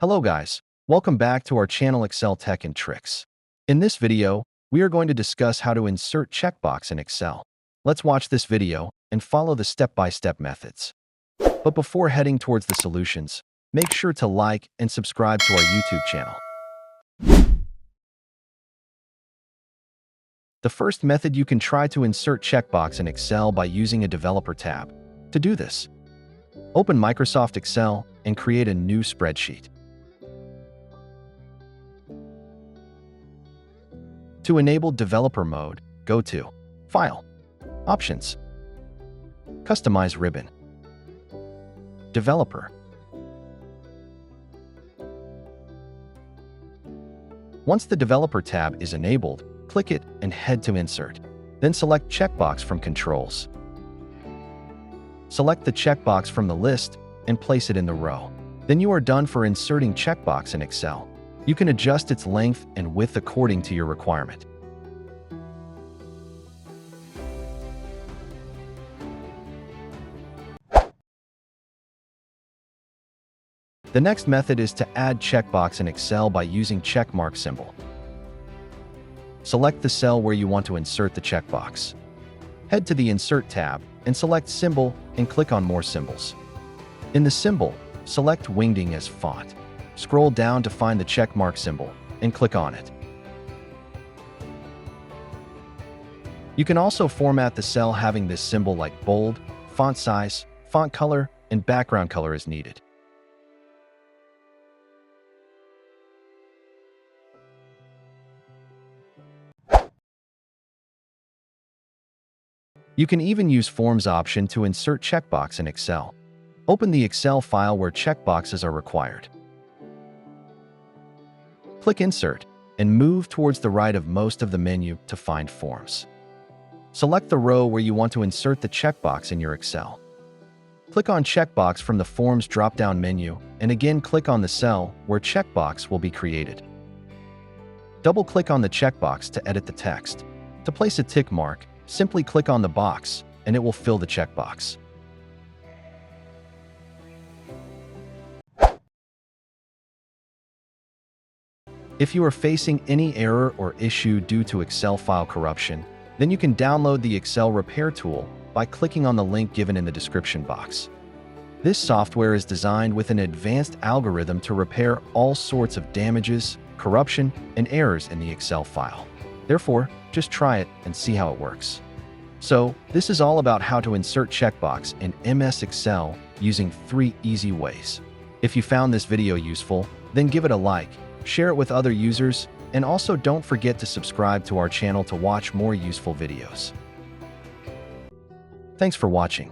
Hello guys, welcome back to our channel Excel Tech and Tricks. In this video, we are going to discuss how to insert checkbox in Excel. Let's watch this video and follow the step-by-step methods. But before heading towards the solutions, make sure to like and subscribe to our YouTube channel. The first method, you can try to insert checkbox in Excel by using a developer tab. To do this, open Microsoft Excel and create a new spreadsheet. To enable developer mode, go to File, Options, Customize ribbon, Developer. Once the Developer tab is enabled, click it and head to Insert. Then select Checkbox from Controls. Select the checkbox from the list and place it in the row. Then you are done for inserting checkbox in Excel. You can adjust its length and width according to your requirement. The next method is to add checkbox in Excel by using checkmark symbol. Select the cell where you want to insert the checkbox. Head to the Insert tab and select Symbol and click on More Symbols. In the symbol, select Wingding as font. Scroll down to find the checkmark symbol and click on it. You can also format the cell having this symbol like bold, font size, font color, and background color as needed. You can even use Forms option to insert checkbox in Excel. Open the Excel file where checkboxes are required. Click Insert and move towards the right of most of the menu to find Forms. Select the row where you want to insert the checkbox in your Excel. Click on Checkbox from the Forms drop-down menu and again click on the cell where checkbox will be created. Double-click on the checkbox to edit the text. To place a tick mark, simply click on the box and it will fill the checkbox. If you are facing any error or issue due to Excel file corruption, then you can download the Excel Repair tool by clicking on the link given in the description box. This software is designed with an advanced algorithm to repair all sorts of damages, corruption, and errors in the Excel file. Therefore, just try it and see how it works. So, this is all about how to insert checkbox in MS Excel using 3 easy ways. If you found this video useful, then give it a like, share it with other users, and also don't forget to subscribe to our channel to watch more useful videos. Thanks for watching.